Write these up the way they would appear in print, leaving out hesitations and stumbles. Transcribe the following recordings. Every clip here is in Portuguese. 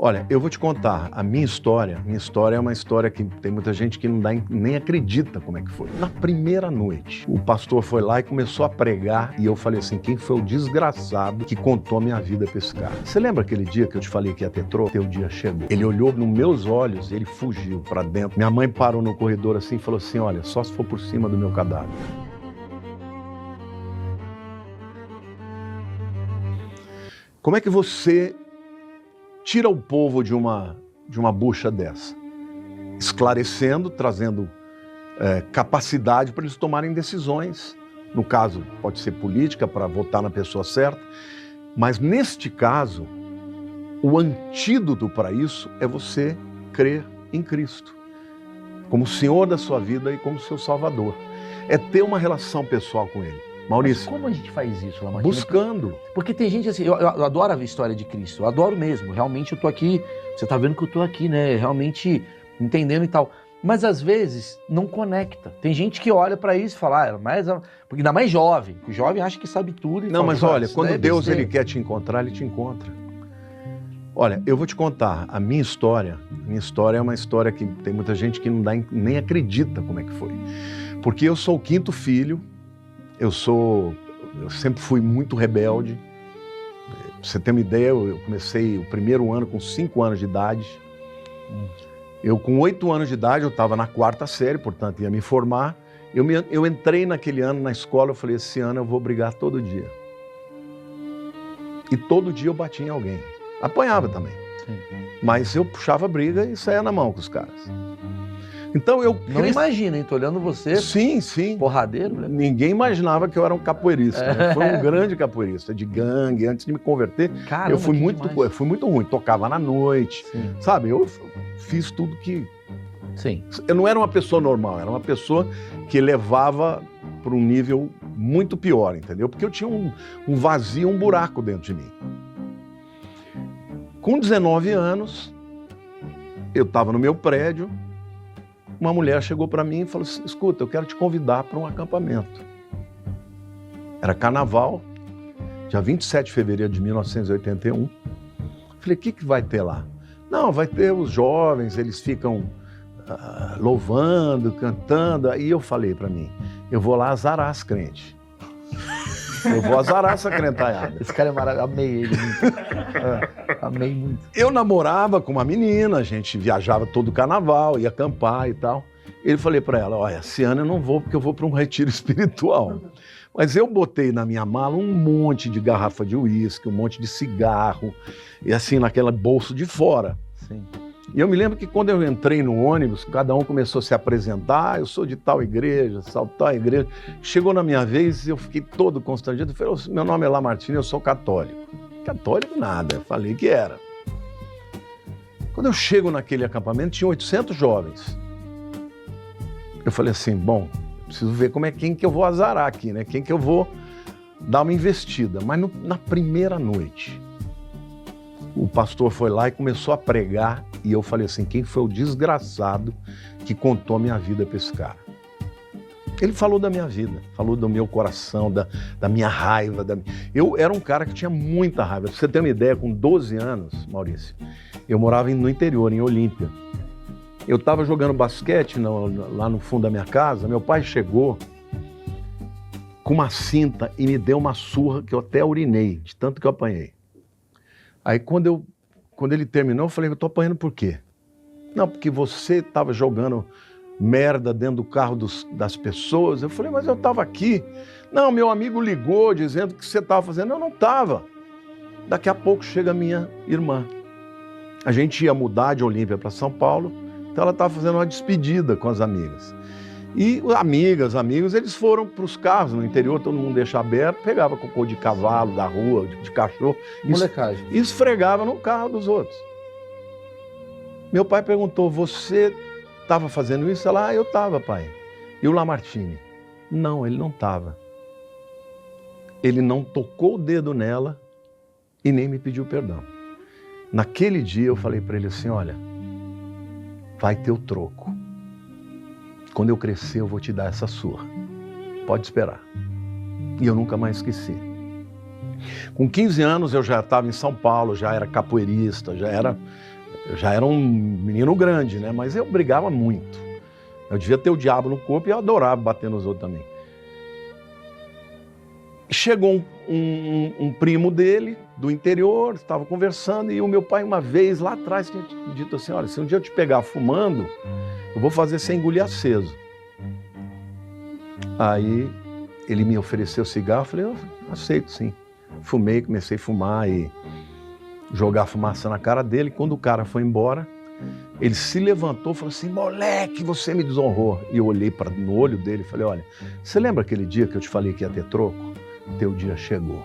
Olha, eu vou te contar, a minha história é uma história que tem muita gente que não dá, nem acredita como é que foi. Na primeira noite, o pastor foi lá e começou a pregar e eu falei assim, quem foi o desgraçado que contou a minha vida pra esse cara? Você lembra aquele dia que eu te falei que ia ter troco? Teu dia chegou. Ele olhou nos meus olhos e ele fugiu pra dentro. Minha mãe parou no corredor assim e falou assim, olha, só se for por cima do meu cadáver. Como é que você tira o povo de uma bucha dessa? Esclarecendo, trazendo capacidade para eles tomarem decisões. No caso, pode ser política, para votar na pessoa certa. Mas neste caso, o antídoto para isso é você crer em Cristo como Senhor da sua vida e como seu Salvador. É ter uma relação pessoal com Ele. Maurício, mas como a gente faz isso, Lamartine? buscando. Porque tem gente assim, eu adoro a história de Cristo, eu adoro mesmo, realmente eu tô aqui, você tá vendo que eu tô aqui, né, realmente entendendo e tal. Mas às vezes não conecta. Tem gente que olha pra isso e fala, porque ainda mais jovem, o jovem acha que sabe tudo. E não, fala, mas olha, quando Deus besteira. ele quer te encontrar, Ele te encontra. Olha, eu vou te contar, a minha história é uma história que tem muita gente que não dá, nem acredita como é que foi. Porque eu sou o quinto filho, eu sempre fui muito rebelde. Pra você ter uma ideia, eu comecei o primeiro ano com 5 anos de idade. Eu com 8 anos de idade, eu estava na 4ª série, portanto ia me formar. Eu entrei naquele ano na escola, eu falei, esse ano eu vou brigar todo dia. E todo dia eu batia em alguém. Apanhava também. Sim. Mas eu puxava a briga e saía na mão com os caras. Então eu... Não imagina, hein? Tô olhando você, Sim. porradeiro. Né? Ninguém imaginava que eu era um capoeirista. Eu fui um grande capoeirista, de gangue. Antes de me converter, Caramba, eu fui muito ruim. Tocava na noite, Sim. sabe? Eu fiz tudo que... Sim. Eu não era uma pessoa normal, era uma pessoa que levava para um nível muito pior, entendeu? Porque eu tinha um vazio, um buraco dentro de mim. Com 19 anos, eu estava no meu prédio, uma mulher chegou para mim e falou assim, escuta, eu quero te convidar para um acampamento. Era carnaval, dia 27 de fevereiro de 1981. Falei, o que vai ter lá? Não, vai ter os jovens, eles ficam louvando, cantando. Aí eu falei para mim, eu vou lá azarar as crentes. Eu vou azarar essa crentalhada. Esse cara é maravilhoso, amei ele muito. Amei muito. Eu namorava com uma menina, a gente viajava todo o carnaval, ia acampar e tal. Eu falei para ela, olha, esse ano eu não vou porque eu vou para um retiro espiritual. Mas eu botei na minha mala um monte de garrafa de uísque, um monte de cigarro, e assim, naquela bolsa de fora. Sim. E eu me lembro que quando eu entrei no ônibus, cada um começou a se apresentar, eu sou de tal igreja, tal igreja. Chegou na minha vez, eu fiquei todo constrangido, falei, meu nome é Lamartine, eu sou católico. Católico nada, eu falei que era. Quando eu chego naquele acampamento, tinha 800 jovens. Eu falei assim, bom, preciso ver quem que eu vou azarar aqui, né? Quem que eu vou dar uma investida. Mas na primeira noite, o pastor foi lá e começou a pregar e eu falei assim, quem foi o desgraçado que contou a minha vida para esse cara? Ele falou da minha vida, falou do meu coração, da minha raiva. Eu era um cara que tinha muita raiva. Pra você ter uma ideia, com 12 anos, Maurício, eu morava no interior, em Olímpia. Eu estava jogando basquete lá no fundo da minha casa, meu pai chegou com uma cinta e me deu uma surra que eu até urinei, de tanto que eu apanhei. Aí quando ele terminou, eu falei, eu tô apanhando por quê? Não, porque você estava jogando merda dentro do carro das pessoas. Eu falei, mas eu estava aqui. Não, meu amigo ligou dizendo que você estava fazendo. Eu não estava. Daqui a pouco chega a minha irmã. A gente ia mudar de Olímpia para São Paulo, então ela estava fazendo uma despedida com as amigas. E amigos, eles foram para os carros no interior, todo mundo deixa aberto, pegava cocô de cavalo, da rua, de cachorro. Molecagem. E esfregava no carro dos outros. Meu pai perguntou, você estava fazendo isso? Ela, eu estava, pai. E o Lamartine? Não, ele não estava. Ele não tocou o dedo nela e nem me pediu perdão. Naquele dia eu falei para ele assim, olha, vai ter o troco. Quando eu crescer, eu vou te dar essa surra. Pode esperar. E eu nunca mais esqueci. Com 15 anos eu já estava em São Paulo, já era capoeirista, já era um menino grande, né? Mas eu brigava muito. Eu devia ter o diabo no corpo e eu adorava bater nos outros também. Chegou um primo dele, do interior, estava conversando, e o meu pai uma vez lá atrás tinha dito assim, olha, se um dia eu te pegar fumando, eu vou fazer você engolir aceso. Aí ele me ofereceu cigarro, eu falei, eu aceito sim. Fumei, comecei a fumar e jogar fumaça na cara dele. Quando o cara foi embora, ele se levantou e falou assim, moleque, você me desonrou. E eu olhei no olho dele e falei, olha, você lembra aquele dia que eu te falei que ia ter troco? Teu dia chegou.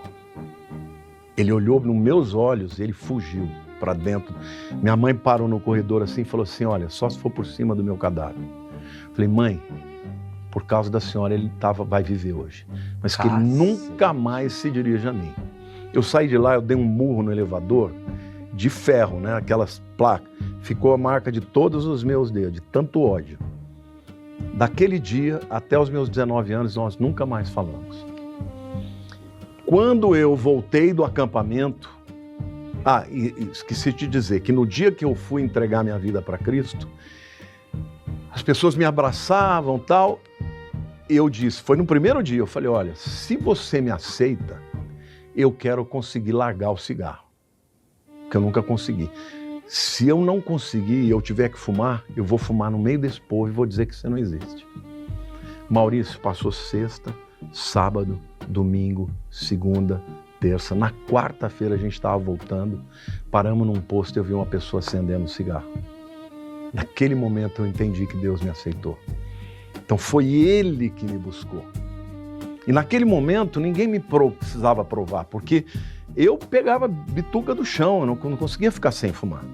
Ele olhou nos meus olhos e ele fugiu para dentro. Minha mãe parou no corredor assim e falou assim, olha, só se for por cima do meu cadáver. Falei, mãe, por causa da senhora ele vai viver hoje. Mas que ele nunca mais se dirija a mim. Eu saí de lá, eu dei um murro no elevador de ferro, né? Aquelas placas. Ficou a marca de todos os meus dedos, de tanto ódio. Daquele dia até os meus 19 anos, nós nunca mais falamos. Quando eu voltei do acampamento, esqueci de dizer que no dia que eu fui entregar minha vida para Cristo, as pessoas me abraçavam e tal, eu disse, foi no primeiro dia, eu falei, olha, se você me aceita, eu quero conseguir largar o cigarro, que eu nunca consegui. Se eu não conseguir e eu tiver que fumar, eu vou fumar no meio desse povo e vou dizer que você não existe. Maurício, passou sexta, sábado, domingo, segunda, terça. Na quarta-feira a gente estava voltando, paramos num posto e eu vi uma pessoa acendendo um cigarro. Naquele momento eu entendi que Deus me aceitou. Então foi Ele que me buscou. E naquele momento ninguém me precisava provar, porque eu pegava bituca do chão, eu não conseguia ficar sem fumar.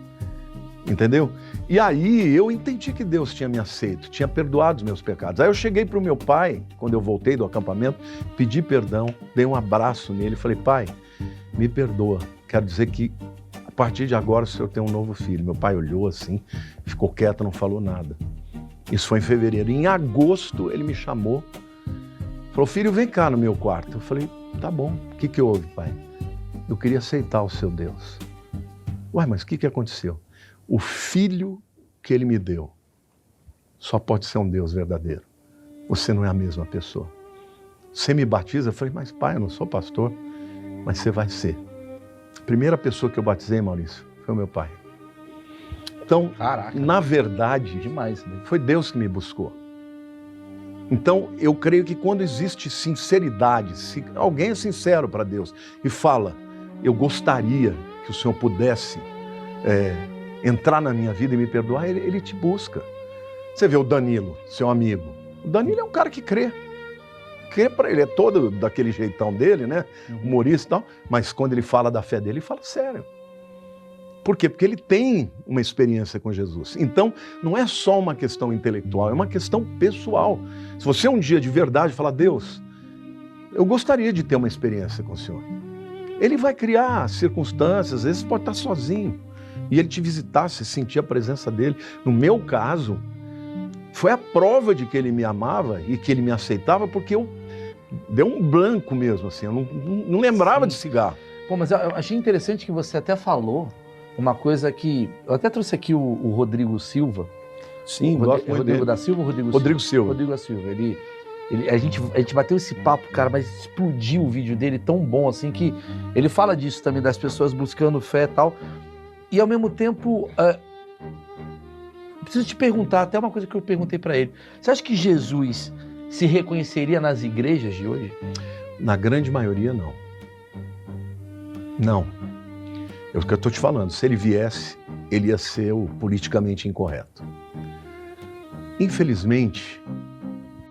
Entendeu? E aí eu entendi que Deus tinha me aceito, tinha perdoado os meus pecados. Aí eu cheguei para o meu pai, quando eu voltei do acampamento, pedi perdão, dei um abraço nele e falei, pai, me perdoa, quero dizer que a partir de agora o senhor tem um novo filho. Meu pai olhou assim, ficou quieto, não falou nada. Isso foi em fevereiro. Em agosto ele me chamou, falou, filho, vem cá no meu quarto. Eu falei, tá bom, o que houve, pai? Eu queria aceitar o seu Deus. Ué, mas o que aconteceu? O filho que ele me deu só pode ser um Deus verdadeiro. Você não é a mesma pessoa. Você me batiza? Eu falei, mas pai, eu não sou pastor, mas você vai ser. A primeira pessoa que eu batizei, Maurício, foi o meu pai. Então, caraca, na verdade, demais, né? Foi Deus que me buscou. Então, eu creio que quando existe sinceridade, se alguém é sincero para Deus e fala, eu gostaria que o Senhor pudesse entrar na minha vida e me perdoar, ele te busca. Você vê o Danilo, seu amigo. O Danilo é um cara que crê. Crê para ele, é todo daquele jeitão dele, né? Humorista e tal, mas quando ele fala da fé dele, ele fala sério. Por quê? Porque ele tem uma experiência com Jesus. Então, não é só uma questão intelectual, é uma questão pessoal. Se você um dia de verdade falar, Deus, eu gostaria de ter uma experiência com o Senhor. Ele vai criar circunstâncias, às vezes pode estar sozinho. E ele te visitasse, sentir a presença dele. No meu caso, foi a prova de que ele me amava e que ele me aceitava, porque eu dei um branco mesmo, assim, eu não lembrava de cigarro. Pô, mas eu achei interessante que você até falou uma coisa que... Eu até trouxe aqui o Rodrigo Silva. Sim, Rodrigo da Silva ou Rodrigo Silva? Rodrigo da Silva. A gente bateu esse papo, cara, mas explodiu o vídeo dele tão bom assim que ele fala disso também, das pessoas buscando fé e tal. E ao mesmo tempo, preciso te perguntar, até uma coisa que eu perguntei para ele. Você acha que Jesus se reconheceria nas igrejas de hoje? Na grande maioria, não. Não. É o que eu estou te falando. Se ele viesse, ele ia ser o politicamente incorreto. Infelizmente,